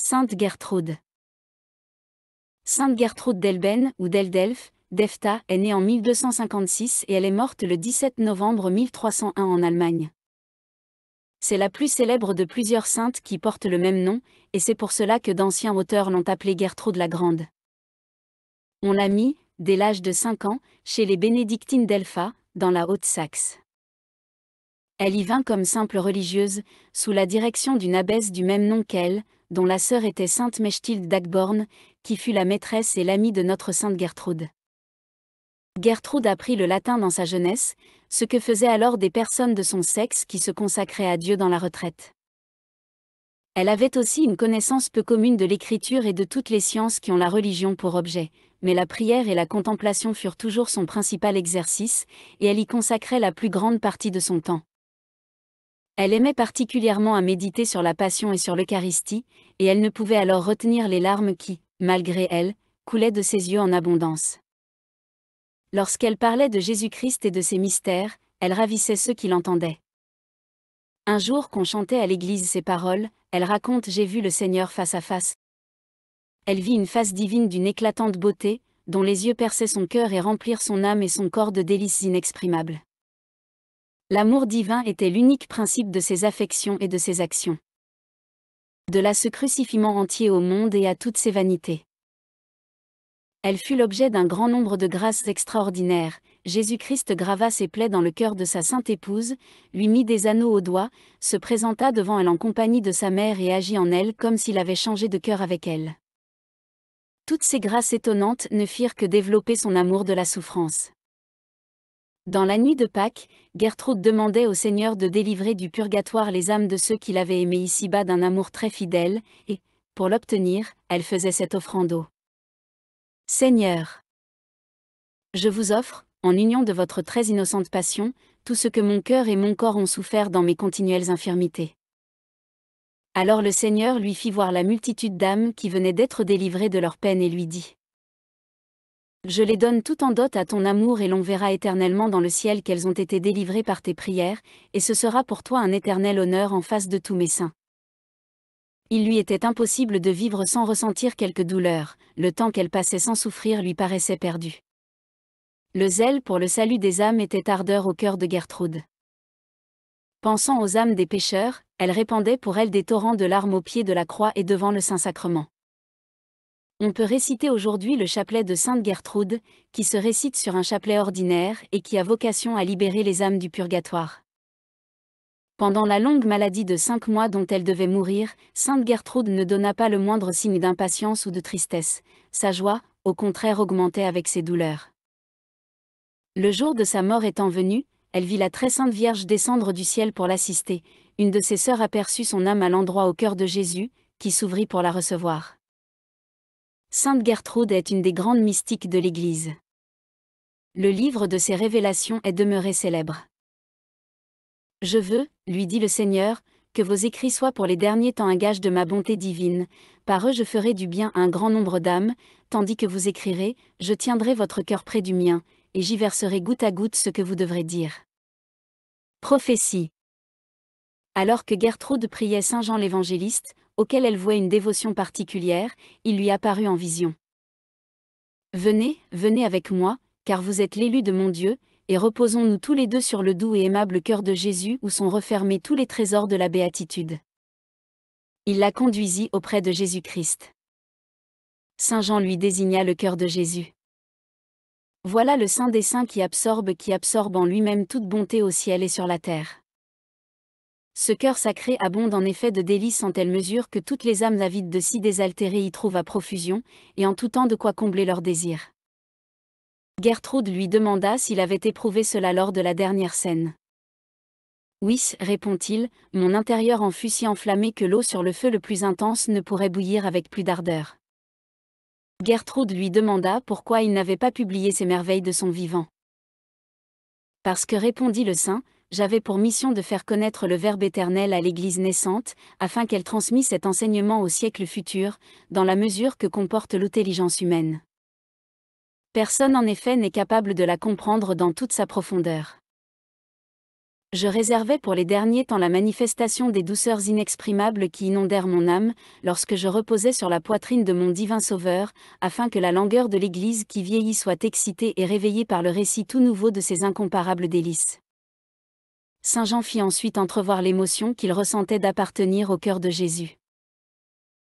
Sainte Gertrude. Sainte Gertrude d'Elben ou d'Eldelf, d'Efta, est née en 1256 et elle est morte le 17 novembre 1301 en Allemagne. C'est la plus célèbre de plusieurs saintes qui portent le même nom, et c'est pour cela que d'anciens auteurs l'ont appelée Gertrude la Grande. On l'a mis, dès l'âge de 5 ans, chez les bénédictines d'Elfa, dans la Haute-Saxe. Elle y vint comme simple religieuse, sous la direction d'une abbesse du même nom qu'elle, dont la sœur était sainte Mechtilde d'Agborn, qui fut la maîtresse et l'amie de notre sainte Gertrude. Gertrude apprit le latin dans sa jeunesse, ce que faisaient alors des personnes de son sexe qui se consacraient à Dieu dans la retraite. Elle avait aussi une connaissance peu commune de l'écriture et de toutes les sciences qui ont la religion pour objet, mais la prière et la contemplation furent toujours son principal exercice, et elle y consacrait la plus grande partie de son temps. Elle aimait particulièrement à méditer sur la Passion et sur l'Eucharistie, et elle ne pouvait alors retenir les larmes qui, malgré elle, coulaient de ses yeux en abondance. Lorsqu'elle parlait de Jésus-Christ et de ses mystères, elle ravissait ceux qui l'entendaient. Un jour qu'on chantait à l'église ces paroles, elle raconte « J'ai vu le Seigneur face à face ». Elle vit une face divine d'une éclatante beauté, dont les yeux perçaient son cœur et remplirent son âme et son corps de délices inexprimables. L'amour divin était l'unique principe de ses affections et de ses actions. De là ce crucifiement entier au monde et à toutes ses vanités. Elle fut l'objet d'un grand nombre de grâces extraordinaires. Jésus-Christ grava ses plaies dans le cœur de sa sainte épouse, lui mit des anneaux aux doigts, se présenta devant elle en compagnie de sa mère et agit en elle comme s'il avait changé de cœur avec elle. Toutes ces grâces étonnantes ne firent que développer son amour de la souffrance. Dans la nuit de Pâques, Gertrude demandait au Seigneur de délivrer du purgatoire les âmes de ceux qu'il avait aimés ici-bas d'un amour très fidèle, et, pour l'obtenir, elle faisait cette offrande au Seigneur. Je vous offre, en union de votre très innocente passion, tout ce que mon cœur et mon corps ont souffert dans mes continuelles infirmités. Alors le Seigneur lui fit voir la multitude d'âmes qui venaient d'être délivrées de leur peine et lui dit : Je les donne tout en dot à ton amour et l'on verra éternellement dans le ciel qu'elles ont été délivrées par tes prières, et ce sera pour toi un éternel honneur en face de tous mes saints. Il lui était impossible de vivre sans ressentir quelque douleur, le temps qu'elle passait sans souffrir lui paraissait perdu. Le zèle pour le salut des âmes était ardeur au cœur de Gertrude. Pensant aux âmes des pécheurs, elle répandait pour elles des torrents de larmes au pied de la croix et devant le Saint-Sacrement. On peut réciter aujourd'hui le chapelet de Sainte Gertrude, qui se récite sur un chapelet ordinaire et qui a vocation à libérer les âmes du purgatoire. Pendant la longue maladie de 5 mois dont elle devait mourir, Sainte Gertrude ne donna pas le moindre signe d'impatience ou de tristesse. Sa joie, au contraire, augmentait avec ses douleurs. Le jour de sa mort étant venu, elle vit la très sainte Vierge descendre du ciel pour l'assister. Une de ses sœurs aperçut son âme à l'endroit au cœur de Jésus, qui s'ouvrit pour la recevoir. Sainte Gertrude est une des grandes mystiques de l'Église. Le livre de ses révélations est demeuré célèbre. Je veux, lui dit le Seigneur, que vos écrits soient pour les derniers temps un gage de ma bonté divine, par eux je ferai du bien à un grand nombre d'âmes, tandis que vous écrirez, je tiendrai votre cœur près du mien, et j'y verserai goutte à goutte ce que vous devrez dire. Prophétie. Alors que Gertrude priait Saint Jean l'Évangéliste, auquel elle vouait une dévotion particulière, il lui apparut en vision. Venez, venez avec moi, car vous êtes l'élu de mon Dieu, et reposons-nous tous les deux sur le doux et aimable cœur de Jésus où sont refermés tous les trésors de la béatitude. Il la conduisit auprès de Jésus-Christ. Saint Jean lui désigna le cœur de Jésus. Voilà le Saint des Saints qui absorbe en lui-même toute bonté au ciel et sur la terre. Ce cœur sacré abonde en effet de délices en telle mesure que toutes les âmes avides de si désaltérées y trouvent à profusion, et en tout temps de quoi combler leurs désirs. Gertrude lui demanda s'il avait éprouvé cela lors de la dernière scène. Oui, répond-il, mon intérieur en fut si enflammé que l'eau sur le feu le plus intense ne pourrait bouillir avec plus d'ardeur. Gertrude lui demanda pourquoi il n'avait pas publié ces merveilles de son vivant. Parce que répondit le saint, j'avais pour mission de faire connaître le Verbe éternel à l'Église naissante, afin qu'elle transmisse cet enseignement au siècle futur, dans la mesure que comporte l'intelligence humaine. Personne en effet n'est capable de la comprendre dans toute sa profondeur. Je réservais pour les derniers temps la manifestation des douceurs inexprimables qui inondèrent mon âme, lorsque je reposais sur la poitrine de mon divin Sauveur, afin que la langueur de l'Église qui vieillit soit excitée et réveillée par le récit tout nouveau de ses incomparables délices. Saint Jean fit ensuite entrevoir l'émotion qu'il ressentait d'appartenir au cœur de Jésus.